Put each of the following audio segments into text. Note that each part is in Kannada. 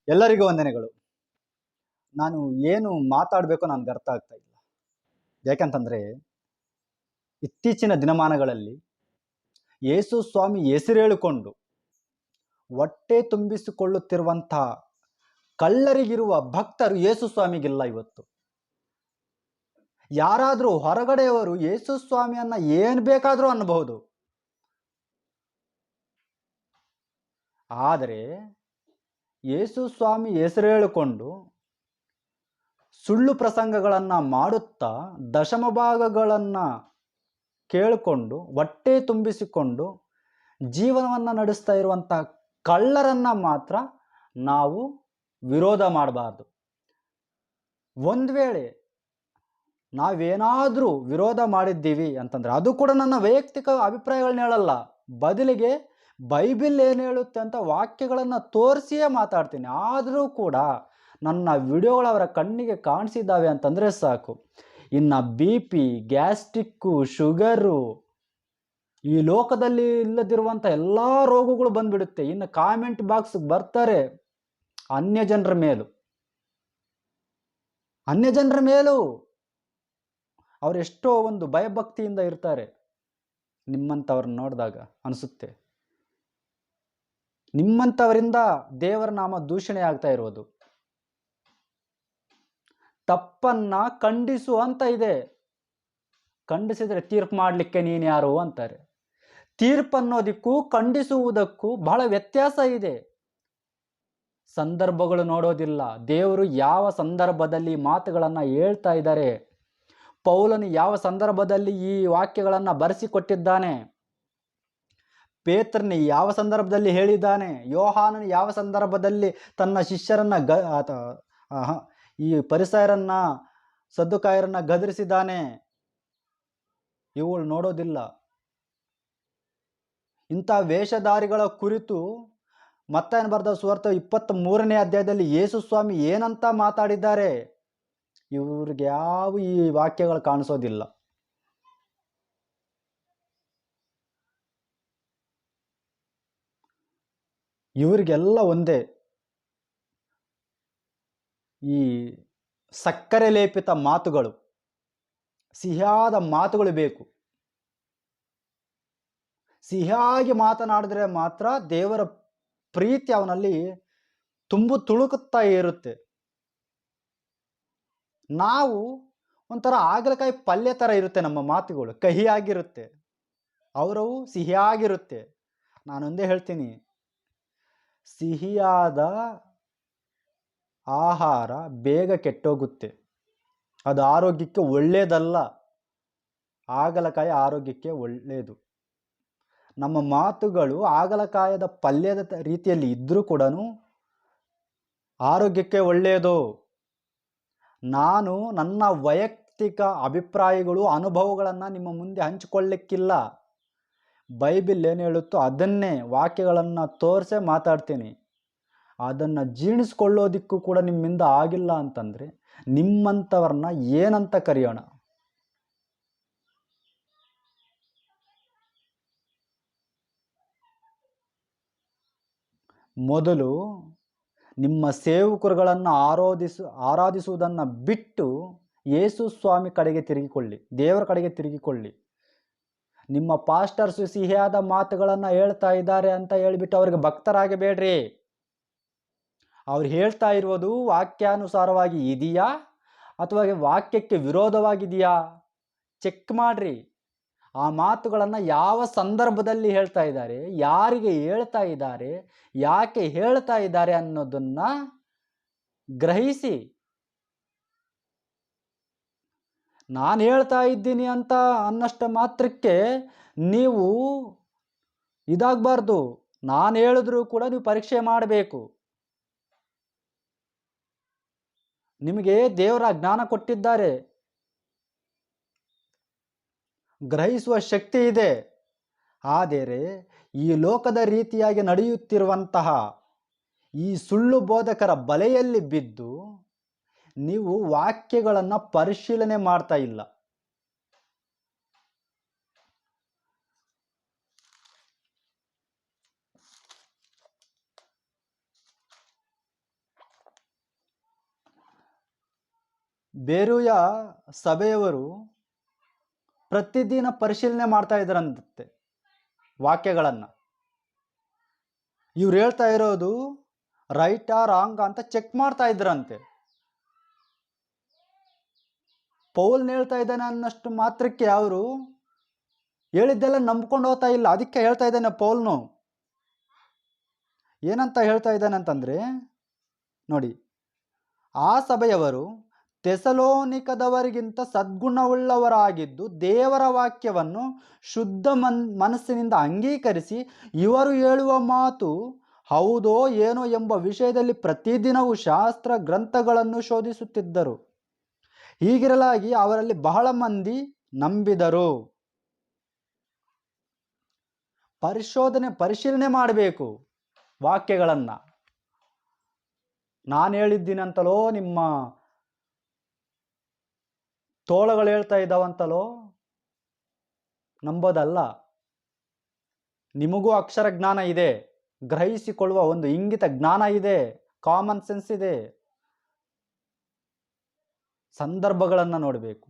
ಎಲ್ಲರಿಗೂ ವಂದನೆಗಳು. ನಾನು ಏನು ಮಾತಾಡಬೇಕು ನನಗೆ ಅರ್ಥ ಆಗ್ತಾ ಇಲ್ಲ. ಯಾಕಂತಂದ್ರೆ ಇತ್ತೀಚಿನ ದಿನಮಾನಗಳಲ್ಲಿ ಯೇಸು ಸ್ವಾಮಿ ಹೆಸರು ಹೇಳಿಕೊಂಡು ಹೊಟ್ಟೆ ತುಂಬಿಸಿಕೊಳ್ಳುತ್ತಿರುವಂತಹ ಕಳ್ಳರಿಗಿರುವ ಭಕ್ತರು ಯೇಸು ಸ್ವಾಮಿಗಿಲ್ಲ ಇವತ್ತು. ಯಾರಾದರೂ ಹೊರಗಡೆಯವರು ಯೇಸು ಸ್ವಾಮಿಯನ್ನ ಏನು ಬೇಕಾದರೂ ಅನ್ನಬಹುದು. ಆದರೆ ಯೇಸು ಸ್ವಾಮಿ ಹೆಸರು ಹೇಳಿಕೊಂಡು ಸುಳ್ಳು ಪ್ರಸಂಗಗಳನ್ನು ಮಾಡುತ್ತಾ ದಶಮ ಭಾಗಗಳನ್ನು ಕೇಳಿಕೊಂಡು ಹೊಟ್ಟೆ ತುಂಬಿಸಿಕೊಂಡು ಜೀವನವನ್ನು ನಡೆಸ್ತಾ ಇರುವಂಥ ಕಳ್ಳರನ್ನು ಮಾತ್ರ ನಾವು ವಿರೋಧ ಮಾಡಬಾರ್ದು. ಒಂದು ವೇಳೆ ನಾವೇನಾದರೂ ವಿರೋಧ ಮಾಡಿದ್ದೀವಿ ಅಂತಂದರೆ ಅದು ಕೂಡ ನನ್ನ ವೈಯಕ್ತಿಕ ಅಭಿಪ್ರಾಯಗಳನ್ನ ಹೇಳಲ್ಲ, ಬದಲಿಗೆ ಬೈಬಲ್ ಏನು ಹೇಳುತ್ತೆ ಅಂತ ವಾಕ್ಯಗಳನ್ನು ತೋರಿಸಿಯೇ ಮಾತಾಡ್ತೀನಿ. ಆದರೂ ಕೂಡ ನನ್ನ ವಿಡಿಯೋಗಳು ಅವರ ಕಣ್ಣಿಗೆ ಕಾಣಿಸಿದ್ದಾವೆ ಅಂತಂದರೆ ಸಾಕು, ಇನ್ನು BP, ಗ್ಯಾಸ್ಟ್ರಿಕ್ಕು, ಶುಗರು, ಈ ಲೋಕದಲ್ಲಿ ಇಲ್ಲದಿರುವಂಥ ಎಲ್ಲ ರೋಗಗಳು ಬಂದ್ಬಿಡುತ್ತೆ. ಇನ್ನು ಕಾಮೆಂಟ್ ಬಾಕ್ಸ್ಗೆ ಬರ್ತಾರೆ ಅನ್ಯ ಜನರ ಮೇಲೂ ಅವರೆಷ್ಟೋ ಒಂದು ಭಯಭಕ್ತಿಯಿಂದ ಇರ್ತಾರೆ. ನಿಮ್ಮಂಥವ್ರನ್ನ ನೋಡಿದಾಗ ಅನಿಸುತ್ತೆ, ನಿಮ್ಮಂಥವರಿಂದ ದೇವರ ನಾಮ ದೂಷಣೆ ಆಗ್ತಾ ಇರೋದು. ತಪ್ಪನ್ನ ಖಂಡಿಸು ಅಂತ ಇದೆ, ಖಂಡಿಸಿದರೆ ತೀರ್ಪು ಮಾಡಲಿಕ್ಕೆ ನೀನು ಯಾರು ಅಂತಾರೆ. ತೀರ್ಪು ಅನ್ನೋದಕ್ಕೂ ಖಂಡಿಸುವುದಕ್ಕೂ ಬಹಳ ವ್ಯತ್ಯಾಸ ಇದೆ. ಸಂದರ್ಭಗಳು ನೋಡೋದಿಲ್ಲ. ದೇವರು ಯಾವ ಸಂದರ್ಭದಲ್ಲಿ ಮಾತುಗಳನ್ನು ಹೇಳ್ತಾ ಇದ್ದಾರೆ, ಪೌಲನು ಯಾವ ಸಂದರ್ಭದಲ್ಲಿ ಈ ವಾಕ್ಯಗಳನ್ನು ಬರೆಸಿಕೊಟ್ಟಿದ್ದಾನೆ, ಪೇತ್ರನು ಯಾವ ಸಂದರ್ಭದಲ್ಲಿ ಹೇಳಿದ್ದಾನೆ, ಯೋಹಾನನು ಯಾವ ಸಂದರ್ಭದಲ್ಲಿ ತನ್ನ ಶಿಷ್ಯರನ್ನು ಈ ಪರಿಸರನ್ನ ಸದ್ದುಕಾಯರನ್ನ ಗದರಿಸಿದ್ದಾನೆ, ಇವುಗಳು ನೋಡೋದಿಲ್ಲ. ಇಂಥ ವೇಷಧಾರಿಗಳ ಕುರಿತು ಮತ್ತಾಯನ ಬರೆದ ಸುವಾರ್ತೆ 23ನೇ ಅಧ್ಯಾಯದಲ್ಲಿ ಯೇಸು ಸ್ವಾಮಿ ಏನಂತ ಮಾತಾಡಿದ್ದಾರೆ, ಇವ್ರಿಗೆ ಯಾವ ಈ ವಾಕ್ಯಗಳು ಕಾಣಿಸೋದಿಲ್ಲ. ಇವರಿಗೆಲ್ಲ ಒಂದೇ, ಈ ಸಕ್ಕರೆ ಲೇಪಿತ ಮಾತುಗಳು, ಸಿಹಿಯಾದ ಮಾತುಗಳು ಬೇಕು. ಸಿಹಿಯಾಗಿ ಮಾತನಾಡಿದ್ರೆ ಮಾತ್ರ ದೇವರ ಪ್ರೀತಿ ಅವನಲ್ಲಿ ತುಳುಕುತ್ತಾ ಇರುತ್ತೆ. ನಾವು ಒಂಥರ ಹಾಗಲಕಾಯಿ ಪಲ್ಯ ಥರ ಇರುತ್ತೆ, ನಮ್ಮ ಮಾತುಗಳು ಕಹಿಯಾಗಿರುತ್ತೆ, ಅವರವು ಸಿಹಿಯಾಗಿರುತ್ತೆ. ನಾನೊಂದೇ ಹೇಳ್ತೀನಿ, ಸಿಹಿಯಾದ ಆಹಾರ ಬೇಗ ಕೆಟ್ಟೋಗುತ್ತೆ, ಅದು ಆರೋಗ್ಯಕ್ಕೆ ಒಳ್ಳೆಯದಲ್ಲ. ಹಾಗಲಕಾಯಿ ಆರೋಗ್ಯಕ್ಕೆ ಒಳ್ಳೆಯದು. ನಮ್ಮ ಮಾತುಗಳು ಹಾಗಲಕಾಯದ ಪಲ್ಯದ ರೀತಿಯಲ್ಲಿ ಇದ್ದರೂ ಕೂಡ ಆರೋಗ್ಯಕ್ಕೆ ಒಳ್ಳೆಯದು. ನಾನು ನನ್ನ ವೈಯಕ್ತಿಕ ಅಭಿಪ್ರಾಯಗಳು, ಅನುಭವಗಳನ್ನು ನಿಮ್ಮ ಮುಂದೆ ಹಂಚಿಕೊಳ್ಳಿಕ್ಕಿಲ್ಲ. ಬೈಬಲ್ ಏನು ಹೇಳುತ್ತೋ ಅದನ್ನೇ ವಾಕ್ಯಗಳನ್ನು ತೋರಿಸೇ ಮಾತಾಡ್ತೀನಿ. ಅದನ್ನು ಜೀರ್ಣಿಸ್ಕೊಳ್ಳೋದಿಕ್ಕೂ ಕೂಡ ನಿಮ್ಮಿಂದ ಆಗಿಲ್ಲ ಅಂತಂದರೆ ನಿಮ್ಮಂಥವ್ರನ್ನ ಏನಂತ ಕರೆಯೋಣ? ಮೊದಲು ನಿಮ್ಮ ಸೇವಕರುಗಳನ್ನು ಆರಾಧಿಸುವುದನ್ನು ಬಿಟ್ಟು ಯೇಸು ಸ್ವಾಮಿ ಕಡೆಗೆ ತಿರುಗಿಕೊಳ್ಳಿ, ದೇವರ ಕಡೆಗೆ ತಿರುಗಿಕೊಳ್ಳಿ. ನಿಮ್ಮ ಪಾಸ್ಟರ್ಸು ಸಿಹಿಯಾದ ಮಾತುಗಳನ್ನು ಹೇಳ್ತಾ ಇದ್ದಾರೆ ಅಂತ ಹೇಳಿಬಿಟ್ಟು ಅವ್ರಿಗೆ ಭಕ್ತರಾಗಬೇಡ್ರಿ. ಅವ್ರು ಹೇಳ್ತಾ ಇರುವುದು ವಾಕ್ಯಾನುಸಾರವಾಗಿ ಇದೆಯಾ ಅಥವಾ ವಾಕ್ಯಕ್ಕೆ ವಿರೋಧವಾಗಿದೆಯಾ ಚೆಕ್ ಮಾಡ್ರಿ. ಆ ಮಾತುಗಳನ್ನು ಯಾವ ಸಂದರ್ಭದಲ್ಲಿ ಹೇಳ್ತಾ ಇದ್ದಾರೆ, ಯಾರಿಗೆ ಹೇಳ್ತಾ ಇದ್ದಾರೆ, ಯಾಕೆ ಹೇಳ್ತಾ ಇದ್ದಾರೆ ಅನ್ನೋದನ್ನು ಗ್ರಹಿಸಿ. ನಾನು ಹೇಳ್ತಾ ಇದ್ದೀನಿ ಅಂತ ಅನ್ನಷ್ಟು ಮಾತ್ರಕ್ಕೆ ನೀವು ಇದಾಗಬಾರ್ದು. ನಾನು ಹೇಳಿದ್ರೂ ಕೂಡ ನೀವು ಪರೀಕ್ಷೆ ಮಾಡಬೇಕು. ನಿಮಗೆ ದೇವರ ಜ್ಞಾನ ಕೊಟ್ಟಿದ್ದಾರೆ, ಗ್ರಹಿಸುವ ಶಕ್ತಿ ಇದೆ. ಆದರೆ ಈ ಲೋಕದ ರೀತಿಯಾಗಿ ನಡೆಯುತ್ತಿರುವಂತಹ ಈ ಸುಳ್ಳು ಬೋಧಕರ ಬಲೆಯಲ್ಲಿ ಬಿದ್ದು ನೀವು ವಾಕ್ಯಗಳನ್ನು ಪರಿಶೀಲನೆ ಮಾಡ್ತಾ ಇಲ್ಲ. ಬೇರುಯ ಸಭೆಯವರು ಪ್ರತಿದಿನ ಪರಿಶೀಲನೆ ಮಾಡ್ತಾ ಇದ್ರಂತೆ ವಾಕ್ಯಗಳನ್ನು. ಇವ್ರು ಹೇಳ್ತಾ ಇರೋದು ರೈಟಾ ರಾಂಗ್ ಅಂತ ಚೆಕ್ ಮಾಡ್ತಾ ಇದ್ರಂತೆ. ಪೌಲ್ನ ಹೇಳ್ತಾ ಇದ್ದಾನೆ ಅನ್ನಷ್ಟು ಮಾತ್ರಕ್ಕೆ ಅವರು ಹೇಳಿದ್ದೆಲ್ಲ ನಂಬ್ಕೊಂಡು ಹೋಗ್ತಾ ಇಲ್ಲ. ಅದಕ್ಕೆ ಹೇಳ್ತಾ ಇದ್ದಾನೆ ಪೌಲ್ನು. ಏನಂತ ಹೇಳ್ತಾ ಇದ್ದಾನೆ ಅಂತಂದರೆ ನೋಡಿ, ಆ ಸಭೆಯವರು ಥೆಸಲೋನಿಕದವರಿಗಿಂತ ಸದ್ಗುಣವುಳ್ಳವರಾಗಿದ್ದು ದೇವರ ವಾಕ್ಯವನ್ನು ಶುದ್ಧ ಮನಸ್ಸಿನಿಂದ ಅಂಗೀಕರಿಸಿ ಇವರು ಹೇಳುವ ಮಾತು ಹೌದೋ ಏನೋ ಎಂಬ ವಿಷಯದಲ್ಲಿ ಪ್ರತಿದಿನವೂ ಶಾಸ್ತ್ರ ಗ್ರಂಥಗಳನ್ನು ಶೋಧಿಸುತ್ತಿದ್ದರು. ಹೀಗಿರಲಾಗಿ ಅವರಲ್ಲಿ ಬಹಳ ಮಂದಿ ನಂಬಿದರು. ಪರಿಶೀಲನೆ ಮಾಡಬೇಕು ವಾಕ್ಯಗಳನ್ನು. ನಾನು ಹೇಳಿದ್ದೀನಂತಲೋ, ನಿಮ್ಮ ತೋಳಗಳು ಹೇಳ್ತಾ ಇದ್ದಾವಂತಲೋ ನಂಬೋದಲ್ಲ. ನಿಮಗೂ ಅಕ್ಷರ ಜ್ಞಾನ ಇದೆ, ಗ್ರಹಿಸಿಕೊಳ್ಳುವ ಒಂದು ಇಂಗಿತ ಜ್ಞಾನ ಇದೆ, ಕಾಮನ್ ಸೆನ್ಸ್ ಇದೆ. ಸಂದರ್ಭಗಳನ್ನು ನೋಡಬೇಕು.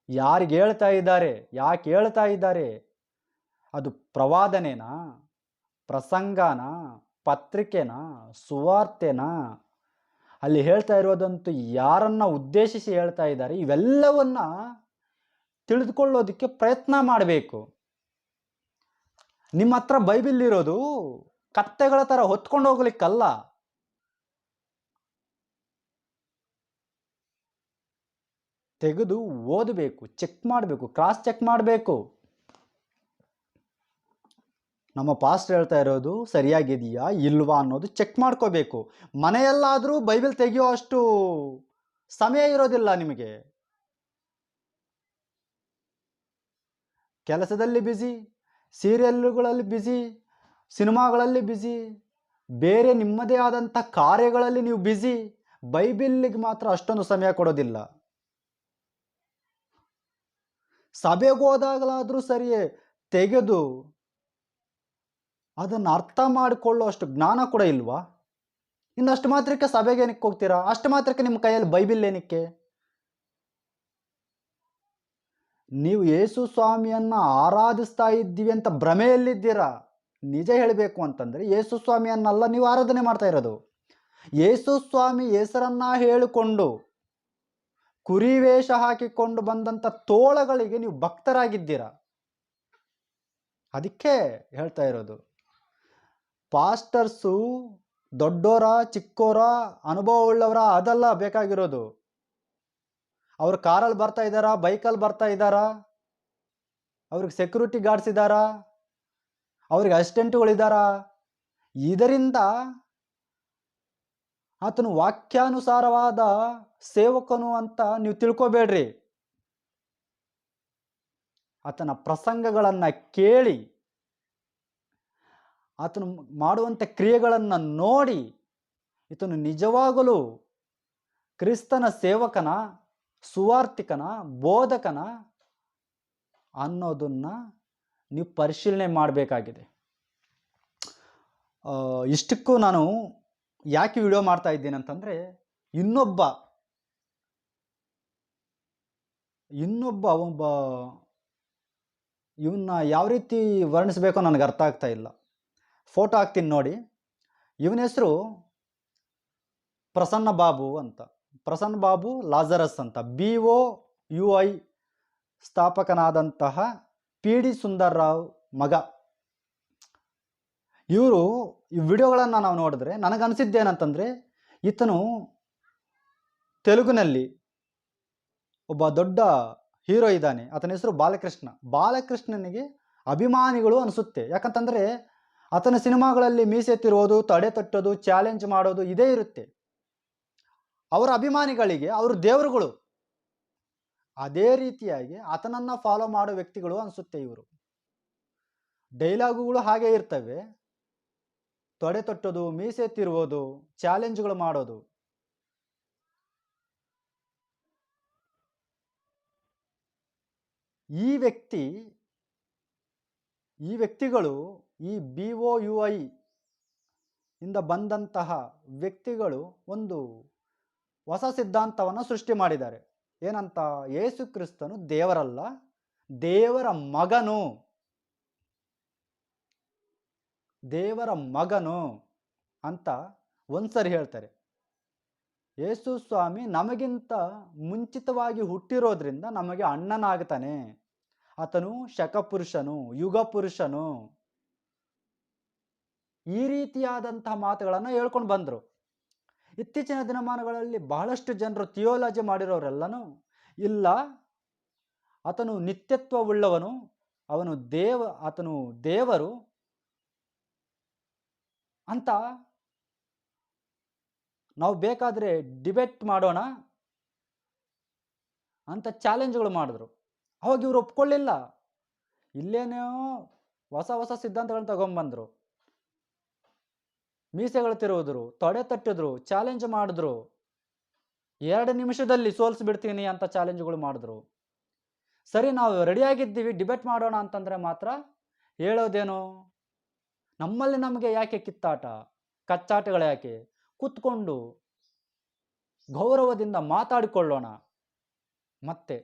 ಯಾರಿಗೆ ಹೇಳ್ತಾ ಇದ್ದಾರೆ, ಯಾಕೆ ಹೇಳ್ತಾ ಇದ್ದಾರೆ, ಅದು ಪ್ರವಾದನೆನಾ, ಪ್ರಸಂಗನಾ, ಪತ್ರಿಕೆನಾ, ಸುವಾರ್ತೆನಾ, ಅಲ್ಲಿ ಹೇಳ್ತಾ ಇರೋದಂತೂ ಯಾರನ್ನ ಉದ್ದೇಶಿಸಿ ಹೇಳ್ತಾ ಇದ್ದಾರೆ, ಇವೆಲ್ಲವನ್ನ ತಿಳಿದುಕೊಳ್ಳೋದಕ್ಕೆ ಪ್ರಯತ್ನ ಮಾಡಬೇಕು. ನಿಮ್ಮ ಹತ್ರ ಬೈಬಿಲ್ ಇರೋದು ಕತ್ತೆಗಳ ಥರ ಹೊತ್ಕೊಂಡು ಹೋಗ್ಲಿಕ್ಕಲ್ಲ. ತೆಗೆದು ಓದಬೇಕು, ಚೆಕ್ ಮಾಡಬೇಕು, ಕ್ರಾಸ್ ಚೆಕ್ ಮಾಡಬೇಕು. ನಮ್ಮ ಪಾಸ್ಟರ್ ಹೇಳ್ತಾ ಇರೋದು ಸರಿಯಾಗಿದೆಯಾ ಇಲ್ವಾ ಅನ್ನೋದು ಚೆಕ್ ಮಾಡ್ಕೋಬೇಕು. ಮನೆಯಲ್ಲಾದರೂ ಬೈಬಲ್ ತೆಗೆಯೋ ಅಷ್ಟು ಸಮಯ ಇರೋದಿಲ್ಲ ನಿಮಗೆ. ಕೆಲಸದಲ್ಲಿ ಬ್ಯುಸಿ, ಸೀರಿಯಲ್ಗಳಲ್ಲಿ ಬ್ಯುಸಿ, ಸಿನಿಮಾಗಳಲ್ಲಿ ಬ್ಯುಸಿ, ಬೇರೆ ನಿಮ್ಮದೇ ಆದಂಥ ಕಾರ್ಯಗಳಲ್ಲಿ ನೀವು ಬ್ಯುಸಿ. ಬೈಬಿಲ್ಲಿಗೆ ಮಾತ್ರ ಅಷ್ಟೊಂದು ಸಮಯ ಕೊಡೋದಿಲ್ಲ. ಸಭೆಗೆ ಹೋದಾಗಲಾದರೂ ಸರಿಯೇ ತೆಗೆದು ಅದನ್ನು ಅರ್ಥ ಮಾಡಿಕೊಳ್ಳೋ ಅಷ್ಟು ಜ್ಞಾನ ಕೂಡ ಇಲ್ವಾ? ಇನ್ನಷ್ಟು ಮಾತ್ರಕ್ಕೆ ಸಭೆಗೆ ಏನಕ್ಕೆ ಹೋಗ್ತೀರಾ? ಅಷ್ಟು ಮಾತ್ರಕ್ಕೆ ನಿಮ್ಮ ಕೈಯಲ್ಲಿ ಬೈಬಿಲ್ ಏನಕ್ಕೆ? ನೀವು ಯೇಸು ಸ್ವಾಮಿಯನ್ನ ಆರಾಧಿಸ್ತಾ ಇದ್ದೀವಿ ಅಂತ ಭ್ರಮೆಯಲ್ಲಿದ್ದೀರಾ. ನಿಜ ಹೇಳಬೇಕು ಅಂತಂದರೆ ಯೇಸು ಸ್ವಾಮಿಯನ್ನೆಲ್ಲ ನೀವು ಆರಾಧನೆ ಮಾಡ್ತಾ ಇರೋದು. ಯೇಸು ಸ್ವಾಮಿ ಹೆಸರನ್ನ ಹೇಳಿಕೊಂಡು ಕುರಿ ವೇಷ ಹಾಕಿಕೊಂಡು ಬಂದಂಥ ತೋಳಗಳಿಗೆ ನೀವು ಭಕ್ತರಾಗಿದ್ದೀರಾ. ಅದಕ್ಕೆ ಹೇಳ್ತಾ ಇರೋದು, ಪಾಸ್ಟರ್ಸು ದೊಡ್ಡೋರ ಚಿಕ್ಕೋರ ಅನುಭವವುಳ್ಳವರ ಅದಲ್ಲ ಬೇಕಾಗಿರೋದು. ಅವ್ರು ಕಾರಲ್ಲಿ ಬರ್ತಾ ಇದ್ದಾರಾ, ಬೈಕಲ್ಲಿ ಬರ್ತಾ ಇದ್ದಾರಾ, ಅವ್ರಿಗೆ ಸೆಕ್ಯೂರಿಟಿ ಗಾರ್ಡ್ಸ್ ಇದ್ದಾರಾ, ಅವ್ರಿಗೆ ಅಸಿಸ್ಟೆಂಟ್ಗಳಿದ್ದಾರಾ, ಇದರಿಂದ ಆತನು ವಾಕ್ಯಾನುಸಾರವಾದ ಸೇವಕನು ಅಂತ ನೀವು ತಿಳ್ಕೊಬೇಡ್ರಿ. ಆತನ ಪ್ರಸಂಗಗಳನ್ನು ಕೇಳಿ, ಆತನು ಮಾಡುವಂಥ ಕ್ರಿಯೆಗಳನ್ನು ನೋಡಿ ಈತನು ನಿಜವಾಗಲೂ ಕ್ರಿಸ್ತನ ಸೇವಕನ, ಸುವಾರ್ತಿಕನ, ಬೋಧಕನ ಅನ್ನೋದನ್ನು ನೀವು ಪರಿಶೀಲನೆ ಮಾಡಬೇಕಾಗಿದೆ. ಇಷ್ಟಕ್ಕೂ ನಾನು ಯಾಕೆ ವಿಡಿಯೋ ಮಾಡ್ತಾ ಇದ್ದೀನಿ ಅಂತಂದರೆ, ಇನ್ನೊಬ್ಬ ಇವನ್ನ ಯಾವ ರೀತಿ ವರ್ಣಿಸಬೇಕೋ ನನಗೆ ಅರ್ಥ ಆಗ್ತಾ ಇಲ್ಲ. ಫೋಟೋ ಹಾಕ್ತೀನಿ ನೋಡಿ. ಇವನ ಹೆಸರು ಪ್ರಸನ್ನ ಬಾಬು ಅಂತ. ಪ್ರಸನ್ನ ಬಾಬು ಲಾಜರಸ್ ಅಂತ. BOUI ಸ್ಥಾಪಕನಾದಂತಹ PD ಸುಂದರ್ರಾವ್ ಮಗ. ಇವರು ಈ ವಿಡಿಯೋಗಳನ್ನು ನಾವು ನೋಡಿದ್ರೆ ನನಗನ್ಸಿದ್ದೇನಂತಂದರೆ, ಈತನು ತೆಲುಗಿನಲ್ಲಿ ಒಬ್ಬ ದೊಡ್ಡ ಹೀರೋ ಇದ್ದಾನೆ. ಆತನ ಹೆಸರು ಬಾಲಕೃಷ್ಣ. ಬಾಲಕೃಷ್ಣನಿಗೆ ಅಭಿಮಾನಿಗಳು ಅನಿಸುತ್ತೆ. ಯಾಕಂತಂದರೆ ಆತನ ಸಿನಿಮಾಗಳಲ್ಲಿ ಮೀಸೆ ತಿರುವುದು, ತಡೆ ತಟ್ಟೋದು, ಚಾಲೆಂಜ್ ಮಾಡೋದು ಇದೇ ಇರುತ್ತೆ. ಅವರ ಅಭಿಮಾನಿಗಳಿಗೆ ಅವರು ದೇವರುಗಳು. ಅದೇ ರೀತಿಯಾಗಿ ಆತನನ್ನು ಫಾಲೋ ಮಾಡೋ ವ್ಯಕ್ತಿಗಳು ಅನಿಸುತ್ತೆ ಇವರು. ಡೈಲಾಗುಗಳು ಹಾಗೇ ಇರ್ತವೆ. ತೊಡೆ ತಟ್ಟೋದು, ಮೀಸೆ ತಿರುವುದು, ಚಾಲೆಂಜ್ಗಳು ಮಾಡೋದು. ಈ ವ್ಯಕ್ತಿಗಳು ಈ BOUI ಇಂದ ಬಂದಂತಹ ವ್ಯಕ್ತಿಗಳು ಒಂದು ಹೊಸ ಸಿದ್ಧಾಂತವನ್ನು ಸೃಷ್ಟಿ ಮಾಡಿದ್ದಾರೆ. ಏನಂತ? ಯೇಸು ಕ್ರಿಸ್ತನು ದೇವರಲ್ಲ, ದೇವರ ಮಗನು, ದೇವರ ಮಗನು ಅಂತ ಒಂದ್ಸರಿ ಹೇಳ್ತಾರೆ. ಯೇಸು ಸ್ವಾಮಿ ನಮಗಿಂತ ಮುಂಚಿತವಾಗಿ ಹುಟ್ಟಿರೋದ್ರಿಂದ ನಮಗೆ ಅಣ್ಣನಾಗ್ತಾನೆ. ಆತನು ಶಕಪುರುಷನು, ಯುಗ ಪುರುಷನು. ಈ ರೀತಿಯಾದಂತಹ ಮಾತುಗಳನ್ನು ಹೇಳ್ಕೊಂಡು ಬಂದರು. ಇತ್ತೀಚಿನ ದಿನಮಾನಗಳಲ್ಲಿ ಬಹಳಷ್ಟು ಜನರು ಥಿಯೋಲಾಜಿ ಮಾಡಿರೋರೆಲ್ಲನೂ ಇಲ್ಲ, ಆತನು ನಿತ್ಯತ್ವವುಳ್ಳವನು, ಆತನು ದೇವರು ಅಂತ ನಾವು ಬೇಕಾದರೆ ಡಿಬೇಟ್ ಮಾಡೋಣ ಅಂತ ಚಾಲೆಂಜ್ಗಳು ಮಾಡಿದ್ರು. ಅವಾಗ ಇವರು ಒಪ್ಕೊಳ್ಳಿಲ್ಲ. ಇಲ್ಲೇನೋ ಹೊಸ ಹೊಸ ಸಿದ್ಧಾಂತಗಳನ್ನ ತಗೊಂಬಂದರು. ಮೀಸೆಗಳು ತಿರುವುದ್ರು, ತೊಡೆ ತಟ್ಟಿದ್ರು, ಚಾಲೆಂಜ್ ಮಾಡಿದ್ರು. 2 ನಿಮಿಷದಲ್ಲಿ ಸೋಲಿಸ್ಬಿಡ್ತೀನಿ ಅಂತ ಚಾಲೆಂಜ್ಗಳು ಮಾಡಿದ್ರು. ಸರಿ, ನಾವು ರೆಡಿಯಾಗಿದ್ದೀವಿ ಡಿಬೇಟ್ ಮಾಡೋಣ ಅಂತಂದರೆ ಮಾತ್ರ ಹೇಳೋದೇನು? ನಮ್ಮಲ್ಲಿ ನಮಗೆ ಯಾಕೆ ಕಿತ್ತಾಟ, ಕಚ್ಚಾಟಗಳು ಯಾಕೆ? ಕೂತ್ಕೊಂಡು ಗೌರವದಿಂದ ಮಾತಾಡಿಕೊಳ್ಳೋಣ. ಮತ್ತೆ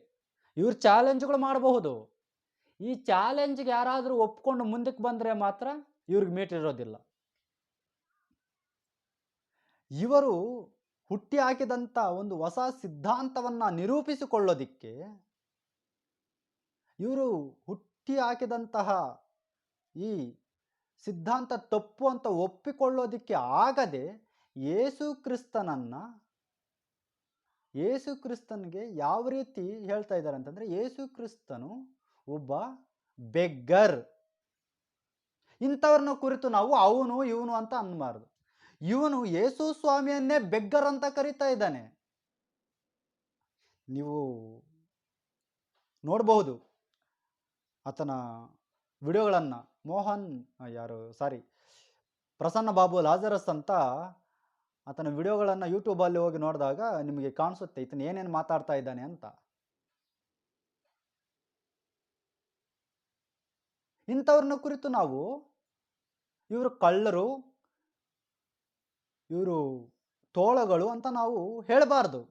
ಇವ್ರು ಚಾಲೆಂಜ್ಗಳು ಮಾಡಬಹುದು. ಈ ಚಾಲೆಂಜ್ಗೆ ಯಾರಾದರೂ ಒಪ್ಕೊಂಡು ಮುಂದಕ್ಕೆ ಬಂದರೆ ಮಾತ್ರ ಇವ್ರಿಗೆ ಮೀಟಿರೋದಿಲ್ಲ. ಇವರು ಹುಟ್ಟಿ ಹಾಕಿದಂಥ ಒಂದು ಹೊಸ ಸಿದ್ಧಾಂತವನ್ನು ನಿರೂಪಿಸಿಕೊಳ್ಳೋದಿಕ್ಕೆ, ಇವರು ಹುಟ್ಟಿ ಹಾಕಿದಂತಹ ಈ ಸಿದ್ಧಾಂತ ತಪ್ಪು ಅಂತ ಒಪ್ಪಿಕೊಳ್ಳೋದಿಕ್ಕೆ ಆಗದೆ ಯೇಸು ಕ್ರಿಸ್ತನಿಗೆ ಯಾವ ರೀತಿ ಹೇಳ್ತಾ ಇದ್ದಾರೆ ಅಂತಂದರೆ, ಯೇಸು ಕ್ರಿಸ್ತನು ಒಬ್ಬ ಬೆಗ್ಗರ್. ಇಂಥವ್ರನ್ನ ಕುರಿತು ನಾವು ಅವನು ಇವನು ಅಂತ ಅನ್ನಬಾರ್ದು. ಇವನು ಯೇಸು ಸ್ವಾಮಿಯನ್ನೇ ಬೆಗ್ಗರ್ ಅಂತ ಕರೀತಾ ಇದ್ದಾನೆ. ನೀವು ನೋಡಬಹುದು ಆತನ ವಿಡಿಯೋಗಳನ್ನು. ಪ್ರಸನ್ನ ಬಾಬು ಲಾಜರಸ್ ಅಂತ ಆತನ ವಿಡಿಯೋಗಳನ್ನು ಯೂಟ್ಯೂಬಲ್ಲಿ ಹೋಗಿ ನೋಡಿದಾಗ ನಿಮಗೆ ಕಾಣಿಸುತ್ತೆ ಈತನ ಏನೇನು ಮಾತಾಡ್ತಾ ಇದ್ದಾನೆ ಅಂತ. ಇಂಥವ್ರನ್ನ ಕುರಿತು ನಾವು ಇವರು ಕಳ್ಳರು, ಇವರು ತೋಳಗಳು ಅಂತ ನಾವು ಹೇಳಬಾರ್ದು.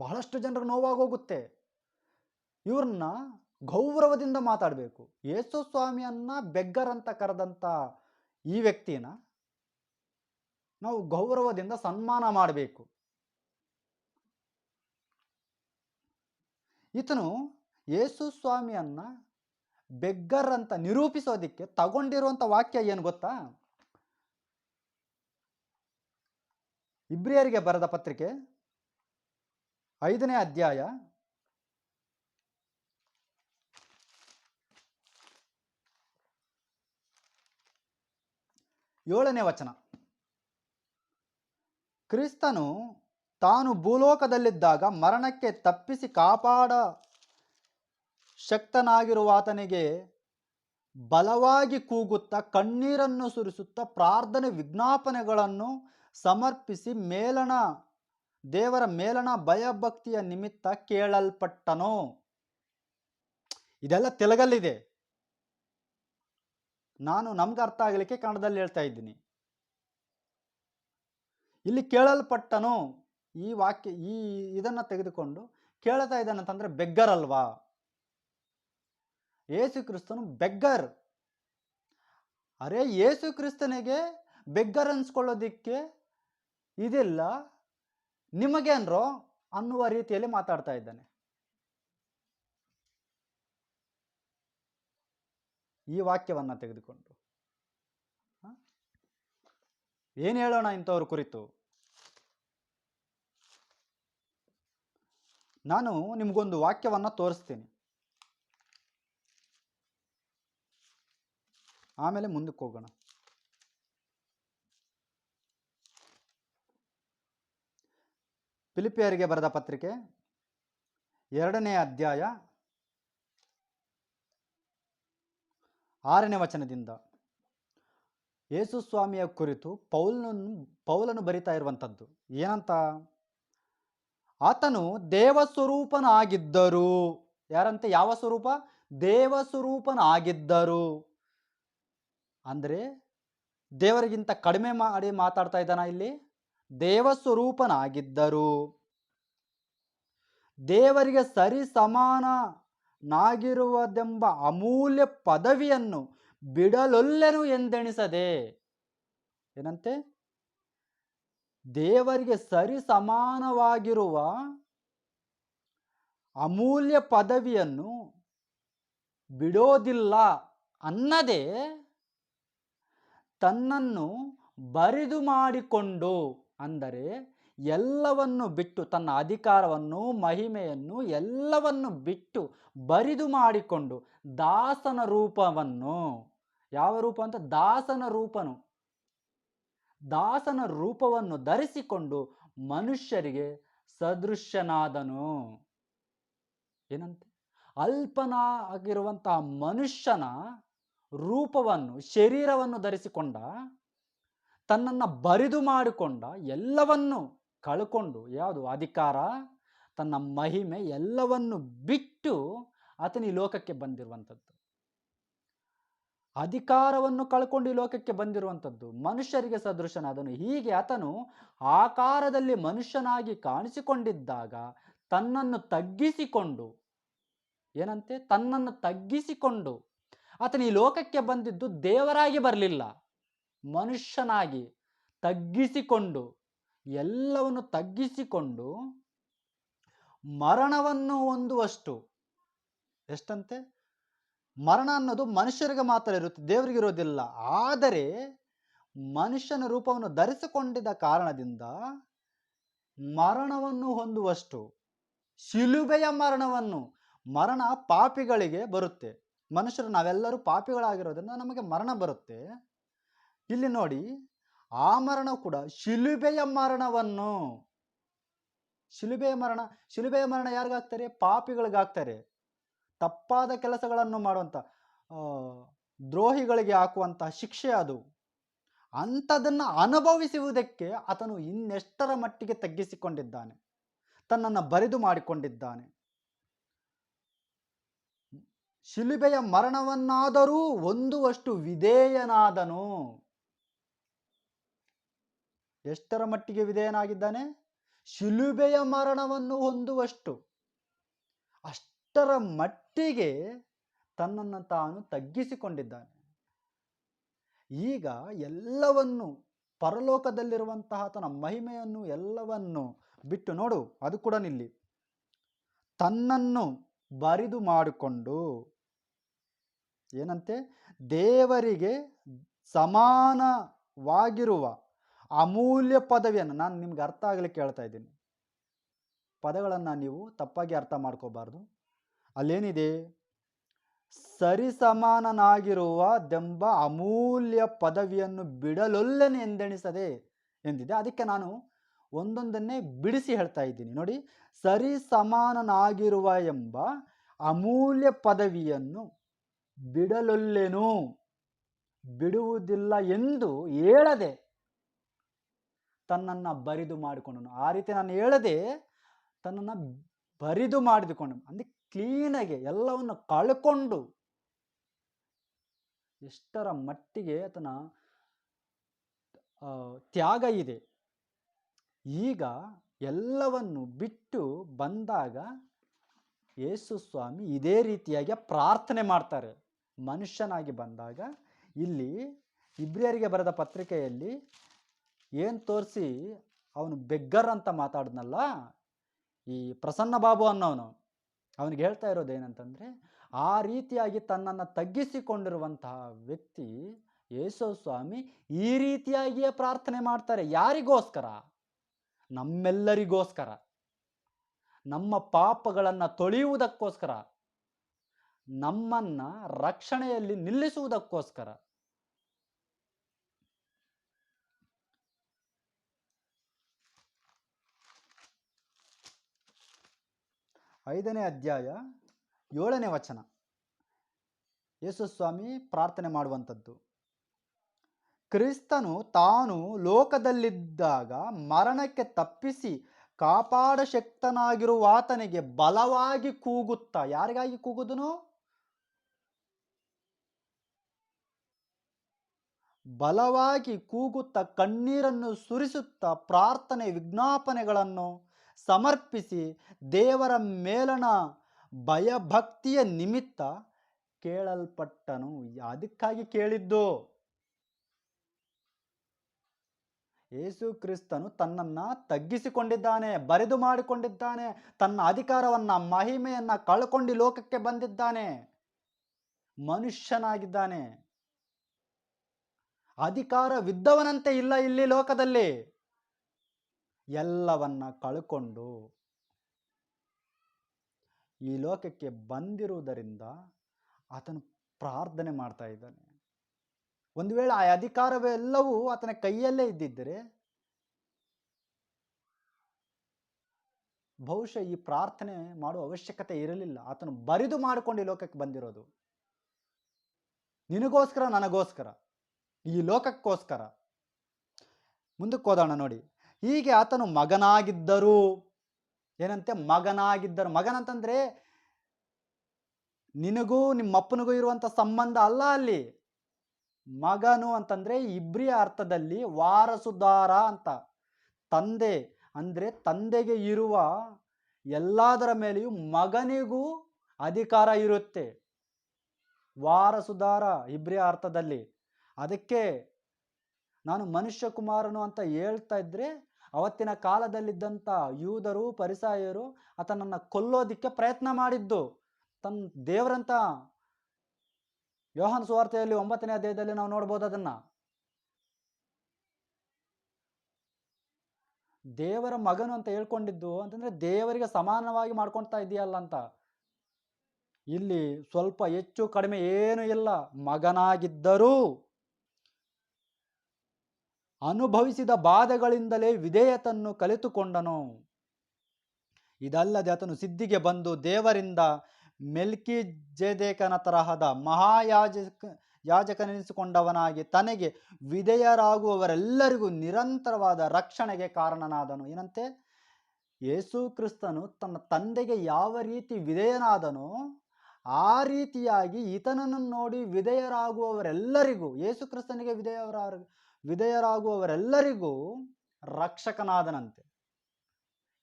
ಬಹಳಷ್ಟು ಜನರಿಗೆ ನೋವಾಗೋಗುತ್ತೆ. ಇವ್ರನ್ನ ಗೌರವದಿಂದ ಮಾತಾಡಬೇಕು. ಯೇಸು ಸ್ವಾಮಿಯನ್ನ ಬೆಗ್ಗರ್ ಅಂತ ಕರೆದಂಥ ಈ ವ್ಯಕ್ತಿನ ನಾವು ಗೌರವದಿಂದ ಸನ್ಮಾನ ಮಾಡಬೇಕು. ಈತನು ಯೇಸು ಸ್ವಾಮಿಯನ್ನ ಬೆಗ್ಗರ್ ಅಂತ ನಿರೂಪಿಸೋದಿಕ್ಕೆ ತಗೊಂಡಿರುವಂಥ ವಾಕ್ಯ ಏನು ಗೊತ್ತಾ? ಇಬ್ರಿಯರಿಗೆ ಬರೆದ ಪತ್ರಿಕೆ 5ನೇ ಅಧ್ಯಾಯ 7ನೇ ವಚನ. ಕ್ರಿಸ್ತನು ತಾನು ಭೂಲೋಕದಲ್ಲಿದ್ದಾಗ ಮರಣಕ್ಕೆ ತಪ್ಪಿಸಿ ಕಾಪಾಡ ಶಕ್ತನಾಗಿರುವಾತನಿಗೆ ಬಲವಾಗಿ ಕೂಗುತ್ತಾ ಕಣ್ಣೀರನ್ನು ಸುರಿಸುತ್ತಾ ಪ್ರಾರ್ಥನೆ ವಿಜ್ಞಾಪನೆಗಳನ್ನು ಸಮರ್ಪಿಸಿ ದೇವರ ಮೇಲಣ ಭಯಭಕ್ತಿಯ ನಿಮಿತ್ತ ಕೇಳಲ್ಪಟ್ಟನು. ಇದೆಲ್ಲ ತೆಲುಗಲ್ಲಿದೆ. ನಾನು ನಮ್ಗೆ ಅರ್ಥ ಆಗಲಿಕ್ಕೆ ಕನ್ನಡದಲ್ಲಿ ಹೇಳ್ತಾ ಇದ್ದೀನಿ. ಇಲ್ಲಿ ಕೇಳಲ್ಪಟ್ಟನು ಈ ವಾಕ್ಯ ಇದನ್ನು ತೆಗೆದುಕೊಂಡು ಕೇಳ್ತಾ ಇದ್ದಾನೆ ಅಂತಂದರೆ ಬೆಗ್ಗರ್ ಅಲ್ವಾ? ಯೇಸು ಕ್ರಿಸ್ತನು ಬೆಗ್ಗರ್. ಅರೆ, ಯೇಸು ಕ್ರಿಸ್ತನಿಗೆ ಬೆಗ್ಗರ್ ಅನ್ಸ್ಕೊಳ್ಳೋದಿಕ್ಕೆ ಇದಿಲ್ಲ, ನಿಮಗೇನ್ರೋ ಅನ್ನುವ ರೀತಿಯಲ್ಲಿ ಮಾತಾಡ್ತಾ ಇದ್ದಾನೆ. ಈ ವಾಕ್ಯವನ್ನು ತೆಗೆದುಕೊಂಡು ಏನು ಹೇಳೋಣ ಇಂಥವ್ರ ಕುರಿತು? ನಾನು ನಿಮಗೊಂದು ವಾಕ್ಯವನ್ನು ತೋರಿಸ್ತೀನಿ, ಆಮೇಲೆ ಮುಂದಕ್ಕೆ ಹೋಗೋಣ. ಫಿಲಿಪಿಯರಿಗೆ ಬರೆದ ಪತ್ರಿಕೆ 2ನೇ ಅಧ್ಯಾಯ 6ನೇ ವಚನದಿಂದ ಯೇಸು ಸ್ವಾಮಿಯ ಕುರಿತು ಪೌಲನು ಬರಿತಾ ಇರುವಂಥದ್ದು ಏನಂತ? ಆತನು ದೇವಸ್ವರೂಪನಾಗಿದ್ದರು. ಯಾರಂತೆ? ಯಾವ ಸ್ವರೂಪ? ದೇವಸ್ವರೂಪನಾಗಿದ್ದರು. ಅಂದರೆ ದೇವರಿಗಿಂತ ಕಡಿಮೆ ಮಾಡಿ ಮಾತಾಡ್ತಾ ಇದ್ದಾನ ಇಲ್ಲಿ? ದೇವಸ್ವರೂಪನಾಗಿದ್ದರು. ದೇವರಿಗೆ ಸರಿ ಸಮಾನನಾಗಿರುವುದೆಂಬ ಅಮೂಲ್ಯ ಪದವಿಯನ್ನು ಬಿಡಲೊಲ್ಲೆನು ಎಂದೆಣಿಸದೆ. ಏನಂತೆ? ದೇವರಿಗೆ ಸರಿ ಸಮಾನವಾಗಿರುವ ಅಮೂಲ್ಯ ಪದವಿಯನ್ನು ಬಿಡೋದಿಲ್ಲ ಅನ್ನದೇ ತನ್ನನ್ನು ಬರಿದು ಮಾಡಿಕೊಂಡು, ಅಂದರೆ ಎಲ್ಲವನ್ನು ಬಿಟ್ಟು, ತನ್ನ ಅಧಿಕಾರವನ್ನು ಮಹಿಮೆಯನ್ನು ಎಲ್ಲವನ್ನು ಬಿಟ್ಟು ಬರಿದು ಮಾಡಿಕೊಂಡು ದಾಸನ ರೂಪವನ್ನು, ಯಾವ ರೂಪ ಅಂತ? ದಾಸನ ರೂಪವನ್ನು ಧರಿಸಿಕೊಂಡು ಮನುಷ್ಯರಿಗೆ ಸದೃಶ್ಯನಾದನು. ಏನಂತೆ? ಅಲ್ಪನಾಗಿರುವಂತಹ ಮನುಷ್ಯನ ರೂಪವನ್ನು, ಶರೀರವನ್ನು ಧರಿಸಿಕೊಂಡ, ತನ್ನನ್ನು ಬರಿದು ಮಾಡಿಕೊಂಡ, ಎಲ್ಲವನ್ನು ಕಳ್ಕೊಂಡು, ಯಾವುದು? ಅಧಿಕಾರ, ತನ್ನ ಮಹಿಮೆ ಎಲ್ಲವನ್ನು ಬಿಟ್ಟು ಆತನು ಈ ಲೋಕಕ್ಕೆ ಬಂದಿರುವಂಥದ್ದು. ಅಧಿಕಾರವನ್ನು ಕಳ್ಕೊಂಡು ಈ ಲೋಕಕ್ಕೆ ಬಂದಿರುವಂಥದ್ದು. ಮನುಷ್ಯರಿಗೆ ಸದೃಶನಾದನು. ಹೀಗೆ ಆತನು ಆಕಾರದಲ್ಲಿ ಮನುಷ್ಯನಾಗಿ ಕಾಣಿಸಿಕೊಂಡಿದ್ದಾಗ ತನ್ನನ್ನು ತಗ್ಗಿಸಿಕೊಂಡು, ಏನಂತೆ? ತನ್ನನ್ನು ತಗ್ಗಿಸಿಕೊಂಡು, ಆತನು ಈ ಲೋಕಕ್ಕೆ ಬಂದಿದ್ದು ದೇವರಾಗಿ ಬರಲಿಲ್ಲ, ಮನುಷ್ಯನಾಗಿ ತಗ್ಗಿಸಿಕೊಂಡು, ಎಲ್ಲವನ್ನು ತಗ್ಗಿಸಿಕೊಂಡು ಮರಣವನ್ನು ಹೊಂದುವಷ್ಟು. ಎಷ್ಟಂತೆ? ಮರಣ ಅನ್ನೋದು ಮನುಷ್ಯರಿಗೆ ಮಾತ್ರ ಇರುತ್ತೆ, ದೇವರಿಗೆ ಇರೋದಿಲ್ಲ. ಆದರೆ ಮನುಷ್ಯನ ರೂಪವನ್ನು ಧರಿಸಿಕೊಂಡಿದ್ದ ಕಾರಣದಿಂದ ಮರಣವನ್ನು ಹೊಂದುವಷ್ಟು, ಶಿಲುಬೆಯ ಮರಣ ಪಾಪಿಗಳಿಗೆ ಬರುತ್ತೆ. ಮನುಷ್ಯರು ನಾವೆಲ್ಲರೂ ಪಾಪಿಗಳಾಗಿರೋದ್ರಿಂದ ನಮಗೆ ಮರಣ ಬರುತ್ತೆ. ಇಲ್ಲಿ ನೋಡಿ, ಆ ಮರಣ ಕೂಡ ಶಿಲುಬೆಯ ಮರಣ ಯಾರಿಗಾಗ್ತಾರೆ? ಪಾಪಿಗಳಿಗಾಗ್ತಾರೆ. ತಪ್ಪಾದ ಕೆಲಸಗಳನ್ನು ಮಾಡುವಂಥ ದ್ರೋಹಿಗಳಿಗೆ ಹಾಕುವಂತಹ ಶಿಕ್ಷೆ ಅದು. ಅಂಥದನ್ನು ಅನುಭವಿಸುವುದಕ್ಕೆ ಆತನು ಇನ್ನೆಷ್ಟರ ಮಟ್ಟಿಗೆ ತಗ್ಗಿಸಿಕೊಂಡಿದ್ದಾನೆ, ತನ್ನನ್ನು ಬರಿದು ಮಾಡಿಕೊಂಡಿದ್ದಾನೆ. ಶಿಲುಬೆಯ ಮರಣವನ್ನಾದರೂ ಹೊಂದುವಷ್ಟು ವಿಧೇಯನಾದನು. ಎಷ್ಟರ ಮಟ್ಟಿಗೆ ವಿಧೇಯನಾಗಿದ್ದಾನೆ? ಶಿಲುಬೆಯ ಮರಣವನ್ನು ಹೊಂದುವಷ್ಟು, ಅಷ್ಟರ ಮಟ್ಟಿಗೆ ತನ್ನನ್ನು ತಾನು ತಗ್ಗಿಸಿಕೊಂಡಿದ್ದಾನೆ. ಈಗ ಎಲ್ಲವನ್ನು, ಪರಲೋಕದಲ್ಲಿರುವಂತಹ ತನ್ನ ಮಹಿಮೆಯನ್ನು ಎಲ್ಲವನ್ನು ಬಿಟ್ಟು, ನೋಡು, ಅದು ಕೂಡ ನಿಲ್ಲಿ, ತನ್ನನ್ನು ಬರಿದು ಮಾಡಿಕೊಂಡು, ಏನಂತೆ? ದೇವರಿಗೆ ಸಮಾನವಾಗಿರುವ ಅಮೂಲ್ಯ ಪದವಿಯನ್ನು, ನಾನು ನಿಮ್ಗೆ ಅರ್ಥ ಆಗಲಿಕ್ಕೆ ಹೇಳ್ತಾ ಇದ್ದೀನಿ, ಪದಗಳನ್ನು ನೀವು ತಪ್ಪಾಗಿ ಅರ್ಥ ಮಾಡ್ಕೋಬಾರ್ದು. ಅಲ್ಲೇನಿದೆ? ಸರಿಸಮಾನನಾಗಿರುವುದೆಂಬ ಅಮೂಲ್ಯ ಪದವಿಯನ್ನು ಬಿಡಲೊಲ್ಲೆನು ಎಂದೆಣಿಸದೆ ಎಂದಿದೆ. ಅದಕ್ಕೆ ನಾನು ಒಂದೊಂದನ್ನೇ ಬಿಡಿಸಿ ಹೇಳ್ತಾ ಇದ್ದೀನಿ. ನೋಡಿ, ಸರಿಸಮಾನನಾಗಿರುವ ಎಂಬ ಅಮೂಲ್ಯ ಪದವಿಯನ್ನು ಬಿಡಲೊಲ್ಲೆನು, ಬಿಡುವುದಿಲ್ಲ ಎಂದು ಹೇಳದೆ ತನ್ನನ್ನು ಬರಿದು ಮಾಡಿಕೊಂಡನು. ಆ ರೀತಿ ನಾನು ಹೇಳದೆ ತನ್ನನ್ನು ಬರಿದು ಮಾಡಿದುಕೊಂಡು, ಅಂದರೆ ಕ್ಲೀನಾಗಿ ಎಲ್ಲವನ್ನು ಕಳ್ಕೊಂಡು, ಎಷ್ಟರ ಮಟ್ಟಿಗೆ ಆತನ ತ್ಯಾಗ ಇದೆ. ಈಗ ಎಲ್ಲವನ್ನು ಬಿಟ್ಟು ಬಂದಾಗ ಯೇಸು ಸ್ವಾಮಿ ಇದೇ ರೀತಿಯಾಗಿ ಪ್ರಾರ್ಥನೆ ಮಾಡ್ತಾರೆ. ಮನುಷ್ಯನಾಗಿ ಬಂದಾಗ ಇಲ್ಲಿ ಇಬ್ರಿಯರಿಗೆ ಬರೆದ ಪತ್ರಿಕೆಯಲ್ಲಿ ಏನು ತೋರಿಸಿ ಅವನು ಬೆಗ್ಗರ್ ಅಂತ ಮಾತಾಡಿದ್ನಲ್ಲ, ಈ ಪ್ರಸನ್ನ ಬಾಬು ಅನ್ನೋನು, ಅವನಿಗೆ ಹೇಳ್ತಾ ಇರೋದು ಏನಂತಂದರೆ, ಆ ರೀತಿಯಾಗಿ ತನ್ನನ್ನು ತಗ್ಗಿಸಿಕೊಂಡಿರುವಂತಹ ವ್ಯಕ್ತಿ ಯೇಸು ಸ್ವಾಮಿ ಈ ರೀತಿಯಾಗಿಯೇ ಪ್ರಾರ್ಥನೆ ಮಾಡ್ತಾರೆ. ಯಾರಿಗೋಸ್ಕರ? ನಮ್ಮೆಲ್ಲರಿಗೋಸ್ಕರ, ನಮ್ಮ ಪಾಪಗಳನ್ನು ತೊಳೆಯುವುದಕ್ಕೋಸ್ಕರ, ನಮ್ಮನ್ನು ರಕ್ಷಣೆಯಲ್ಲಿ ನಿಲ್ಲಿಸುವುದಕ್ಕೋಸ್ಕರ. ಐದನೇ ಅಧ್ಯಾಯ 7ನೇ ವಚನ, ಯೇಸು ಸ್ವಾಮಿ ಪ್ರಾರ್ಥನೆ ಮಾಡುವಂಥದ್ದು. ಕ್ರಿಸ್ತನು ತಾನು ಲೋಕದಲ್ಲಿದ್ದಾಗ ಮರಣಕ್ಕೆ ತಪ್ಪಿಸಿ ಕಾಪಾಡ ಶಕ್ತನಾಗಿರುವ ಆತನಿಗೆ ಬಲವಾಗಿ ಕೂಗುತ್ತಾ, ಯಾರಿಗಾಗಿ ಕೂಗುದನು? ಬಲವಾಗಿ ಕೂಗುತ್ತಾ, ಕಣ್ಣೀರನ್ನು ಸುರಿಸುತ್ತಾ ಪ್ರಾರ್ಥನೆ ವಿಜ್ಞಾಪನೆಗಳನ್ನು ಸಮರ್ಪಿಸಿ ದೇವರ ಮೇಲಣ ಭಯಭಕ್ತಿಯ ನಿಮಿತ್ತ ಕೇಳಲ್ಪಟ್ಟನು. ಅದಕ್ಕಾಗಿ ಕೇಳಿದ್ದು. ಯೇಸು ಕ್ರಿಸ್ತನು ತನ್ನನ್ನು ತಗ್ಗಿಸಿಕೊಂಡಿದ್ದಾನೆ, ಬರಿದು ಮಾಡಿಕೊಂಡಿದ್ದಾನೆ, ತನ್ನ ಅಧಿಕಾರವನ್ನು ಮಹಿಮೆಯನ್ನು ಕಳ್ಕೊಂಡು ಲೋಕಕ್ಕೆ ಬಂದಿದ್ದಾನೆ, ಮನುಷ್ಯನಾಗಿದ್ದಾನೆ. ಅಧಿಕಾರವಿದ್ದವನಂತೆ ಇಲ್ಲ ಇಲ್ಲಿ ಲೋಕದಲ್ಲಿ. ಎಲ್ಲವನ್ನ ಕಳ್ಕೊಂಡು ಈ ಲೋಕಕ್ಕೆ ಬಂದಿರುವುದರಿಂದ ಆತನು ಪ್ರಾರ್ಥನೆ ಮಾಡ್ತಾ ಇದ್ದಾನೆ. ಒಂದು ವೇಳೆ ಆ ಅಧಿಕಾರವೆಲ್ಲವೂ ಆತನ ಕೈಯಲ್ಲೇ ಇದ್ದಿದ್ದರೆ ಬಹುಶಃ ಈ ಪ್ರಾರ್ಥನೆ ಮಾಡುವ ಅವಶ್ಯಕತೆ ಇರಲಿಲ್ಲ. ಆತನು ಬರಿದು ಮಾಡಿಕೊಂಡು ಈ ಲೋಕಕ್ಕೆ ಬಂದಿರೋದು. ನಿನಗೋಸ್ಕರ, ನನಗೋಸ್ಕರ, ಈ ಲೋಕಕ್ಕೋಸ್ಕರ. ಮುಂದಕ್ಕೆ ಹೋದೋಣ ನೋಡಿ. ಹೀಗೆ ಆತನು ಮಗನಾಗಿದ್ದರು. ಏನಂತೆ? ಮಗನಾಗಿದ್ದರು. ಮಗನಂತಂದ್ರೆ ನಿನಗೂ ನಿಮ್ಮಪ್ಪನಿಗೂ ಇರುವಂಥ ಸಂಬಂಧ ಅಲ್ಲ. ಅಲ್ಲಿ ಮಗನು ಅಂತಂದ್ರೆ ಇಬ್ರಿಯ ಅರ್ಥದಲ್ಲಿ ವಾರಸುದಾರ ಅಂತ. ತಂದೆ ಅಂದ್ರೆ ತಂದೆಗೆ ಇರುವ ಎಲ್ಲದರ ಮೇಲೆಯೂ ಮಗನಿಗೂ ಅಧಿಕಾರ ಇರುತ್ತೆ. ವಾರಸುದಾರ ಇಬ್ರಿಯ ಅರ್ಥದಲ್ಲಿ. ಅದಕ್ಕೆ ನಾನು ಮನುಷ್ಯ ಕುಮಾರನು ಅಂತ ಹೇಳ್ತಾ ಇದ್ರೆ ಅವತ್ತಿನ ಕಾಲದಲ್ಲಿದ್ದಂಥ ಯೂದರು, ಪರಿಸಾಯರು ಆತನನ್ನು ಕೊಲ್ಲೋದಿಕ್ಕೆ ಪ್ರಯತ್ನ ಮಾಡಿದ್ದು. ತನ್ನ ದೇವರಂತ ಯೋಹಾನ ಸುವಾರ್ತೆಯಲ್ಲಿ 9ನೇ ಅಧ್ಯಾಯದಲ್ಲಿ ನಾವು ನೋಡ್ಬೋದು. ಅದನ್ನ ದೇವರ ಮಗನು ಅಂತ ಹೇಳ್ಕೊಂಡಿದ್ದು ಅಂತಂದ್ರೆ ದೇವರಿಗೆ ಸಮಾನವಾಗಿ ಮಾಡ್ಕೊಳ್ತಾ ಇದೆಯಲ್ಲ ಅಂತ. ಇಲ್ಲಿ ಸ್ವಲ್ಪ ಹೆಚ್ಚು ಕಡಿಮೆ ಏನು ಇಲ್ಲ. ಮಗನಾಗಿದ್ದರೂ ಅನುಭವಿಸಿದ ಬಾಧೆಗಳಿಂದಲೇ ವಿಧೇಯತನ್ನು ಕಲಿತುಕೊಂಡನು. ಇದಲ್ಲದೆ ಆತನು ಸಿದ್ಧಿಗೆ ಬಂದು ದೇವರಿಂದ ಮೆಲ್ಕಿಜೆದೇಕನ ತರಹದ ಯಾಜಕನೆನಿಸಿಕೊಂಡವನಾಗಿ ತನಗೆ ವಿಧೇಯರಾಗುವವರೆಲ್ಲರಿಗೂ ನಿರಂತರವಾದ ರಕ್ಷಣೆಗೆ ಕಾರಣನಾದನು. ಏನಂತೆ? ಯೇಸು ಕ್ರಿಸ್ತನು ತನ್ನ ತಂದೆಗೆ ಯಾವ ರೀತಿ ವಿಧೇಯನಾದನೋ ಆ ರೀತಿಯಾಗಿ ಈತನನ್ನು ನೋಡಿ ವಿಧೇಯರಾಗುವವರೆಲ್ಲರಿಗೂ, ಯೇಸು ಕ್ರಿಸ್ತನಿಗೆ ವಿಧೇಯರಾಗುವವರೆಲ್ಲರಿಗೂ ರಕ್ಷಕನಾದನಂತೆ.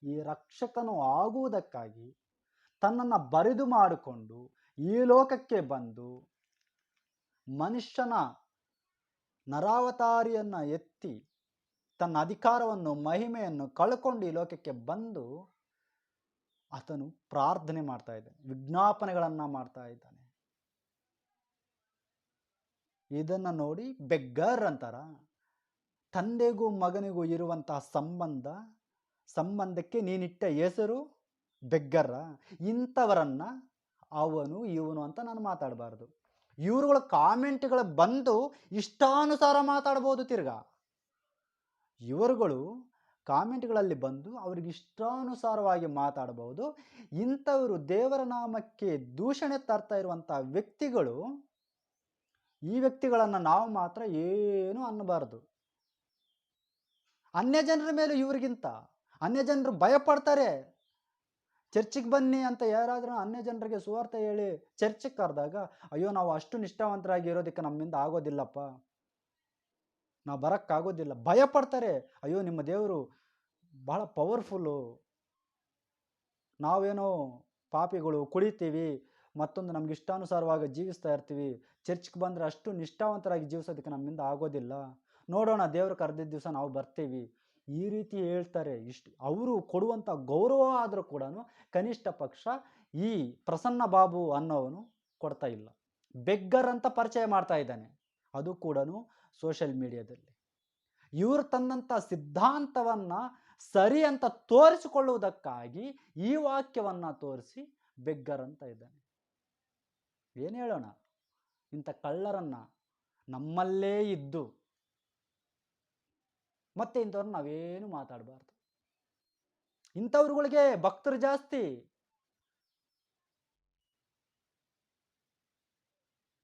ಈ ರಕ್ಷಕನು ಆಗುವುದಕ್ಕಾಗಿ ತನ್ನನ್ನು ಬರಿದು ಮಾಡಿಕೊಂಡು ಈ ಲೋಕಕ್ಕೆ ಬಂದು ಮನುಷ್ಯನ ನರಾವತಾರಿಯನ್ನು ಎತ್ತಿ ತನ್ನ ಅಧಿಕಾರವನ್ನು ಮಹಿಮೆಯನ್ನು ಕಳ್ಕೊಂಡು ಈ ಲೋಕಕ್ಕೆ ಬಂದು ಆತನು ಪ್ರಾರ್ಥನೆ ಮಾಡ್ತಾ ಇದ್ದಾನೆ, ವಿಜ್ಞಾಪನೆಗಳನ್ನು ಮಾಡ್ತಾ ಇದ್ದಾನೆ. ಇದನ್ನ ನೋಡಿ ಬೆಗ್ಗರ್ ಅಂತಾರ. ತಂದೆಗೂ ಮಗನಿಗೂ ಇರುವಂತಹ ಸಂಬಂಧಕ್ಕೆ ನೀನಿಟ್ಟ ಹೆಸರು ಬೆಗ್ಗರ. ಇಂಥವರನ್ನ ಅವನು ಇವನು ಅಂತ ನಾನು ಮಾತಾಡಬಾರ್ದು. ಇವರುಗಳ ಕಾಮೆಂಟ್ಗಳು ಬಂದು ಇಷ್ಟಾನುಸಾರ ಮಾತಾಡ್ಬೋದು. ತಿರ್ಗಾ ಇವರುಗಳು ಕಾಮೆಂಟ್ಗಳಲ್ಲಿ ಬಂದು ಅವ್ರಿಗೆ ಇಷ್ಟಾನುಸಾರವಾಗಿ ಮಾತಾಡಬಹುದು. ಇಂಥವರು ದೇವರ ನಾಮಕ್ಕೆ ದೂಷಣೆ ತರ್ತಾ ಇರುವಂಥ ವ್ಯಕ್ತಿಗಳು, ಈ ವ್ಯಕ್ತಿಗಳನ್ನು ನಾವು ಮಾತ್ರ ಏನು ಅನ್ನಬಾರ್ದು. ಅನ್ಯ ಜನರ ಮೇಲೆ ಇವ್ರಿಗಿಂತ ಅನ್ಯ ಜನರು ಭಯಪಡ್ತಾರೆ. ಚರ್ಚಿಗೆ ಬನ್ನಿ ಅಂತ ಯಾರಾದರೂ ಅನ್ಯ ಜನರಿಗೆ ಸುವಾರ್ತೆ ಹೇಳಿ ಚರ್ಚಿಗೆ ಕರೆದಾಗ, ಅಯ್ಯೋ ನಾವು ಅಷ್ಟು ನಿಷ್ಠಾವಂತರಾಗಿ ಇರೋದಕ್ಕೆ ನಮ್ಮಿಂದ ಆಗೋದಿಲ್ಲಪ್ಪ, ನಾವು ಬರೋಕ್ಕಾಗೋದಿಲ್ಲ, ಭಯಪಡ್ತಾರೆ. ಅಯ್ಯೋ ನಿಮ್ಮ ದೇವರು ಬಹಳ ಪವರ್ಫುಲ್ಲು, ನಾವೇನೋ ಪಾಪಿಗಳು, ಕುಳಿತೀವಿ, ಮತ್ತೊಂದು ನಮ್ಗೆ ಇಷ್ಟಾನುಸಾರವಾಗಿ ಜೀವಿಸ್ತಾ ಇರ್ತೀವಿ, ಚರ್ಚ್ಗೆ ಬಂದರೆ ಅಷ್ಟು ನಿಷ್ಠಾವಂತರಾಗಿ ಜೀವಿಸೋದಕ್ಕೆ ನಮ್ಮಿಂದ ಆಗೋದಿಲ್ಲ, ನೋಡೋಣ ದೇವರು ಕರೆದಿದ್ದ ದಿವಸ ನಾವು ಬರ್ತೀವಿ, ಈ ರೀತಿ ಹೇಳ್ತಾರೆ. ಅವರು ಕೊಡುವಂಥ ಗೌರವ ಆದರೂ ಕೂಡ ಕನಿಷ್ಠ ಪಕ್ಷ ಈ ಪ್ರಸನ್ನ ಬಾಬು ಅನ್ನೋವನು ಕೊಡ್ತಾ ಇಲ್ಲ. ಬೆಗ್ಗರ್ ಅಂತ ಪರಿಚಯ ಮಾಡ್ತಾ ಇದ್ದಾನೆ, ಅದು ಕೂಡ ಸೋಷಿಯಲ್ ಮೀಡಿಯಾದಲ್ಲಿ. ಇವರು ತನ್ನಂಥ ಸಿದ್ಧಾಂತವನ್ನು ಸರಿ ಅಂತ ತೋರಿಸಿಕೊಳ್ಳುವುದಕ್ಕಾಗಿ ಈ ವಾಕ್ಯವನ್ನು ತೋರಿಸಿ ಬೆಗ್ಗರ್ ಅಂತ ಇದ್ದಾನೆ. ಏನು ಹೇಳೋಣ? ಇಂಥ ಕಳ್ಳರನ್ನ ನಮ್ಮಲ್ಲೇ ಇದ್ದು ಮತ್ತೆ ಇಂಥವ್ರನ್ನ ನಾವೇನು ಮಾತಾಡಬಾರ್ದು. ಇಂಥವ್ರುಗಳಿಗೆ ಭಕ್ತರು ಜಾಸ್ತಿ.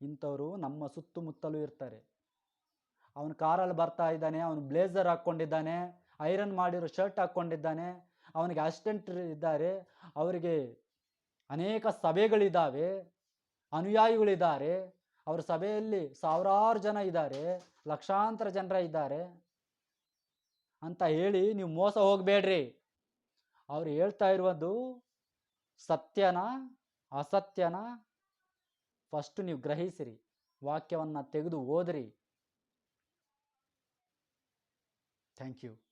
ಇಂಥವರು ನಮ್ಮ ಸುತ್ತಮುತ್ತಲೂ ಇರ್ತಾರೆ. ಅವನು ಕಾರಲ್ಲಿ ಬರ್ತಾ ಇದ್ದಾನೆ, ಅವನು ಬ್ಲೇಸರ್ ಹಾಕ್ಕೊಂಡಿದ್ದಾನೆ, ಐರನ್ ಮಾಡಿರೋ ಶರ್ಟ್ ಹಾಕ್ಕೊಂಡಿದ್ದಾನೆ, ಅವನಿಗೆ ಅಸಿಸ್ಟೆಂಟ್ ಇದ್ದಾರೆ, ಅವರಿಗೆ ಅನೇಕ ಸಭೆಗಳಿದ್ದಾವೆ, ಅನುಯಾಯಿಗಳಿದ್ದಾರೆ, ಅವ್ರ ಸಭೆಯಲ್ಲಿ ಸಾವಿರಾರು ಜನ ಇದ್ದಾರೆ, ಲಕ್ಷಾಂತರ ಜನರ ಇದ್ದಾರೆ ಅಂತ ಹೇಳಿ ನೀವು ಮೋಸ ಹೋಗಬೇಡ್ರಿ. ಅವ್ರು ಹೇಳ್ತಾ ಇರುವುದು ಸತ್ಯನ ಅಸತ್ಯನ ಫಸ್ಟ್ ನೀವು ಗ್ರಹಿಸಿರಿ, ವಾಕ್ಯವನ್ನು ತೆಗೆದು ಓದಿರಿ. Thank you.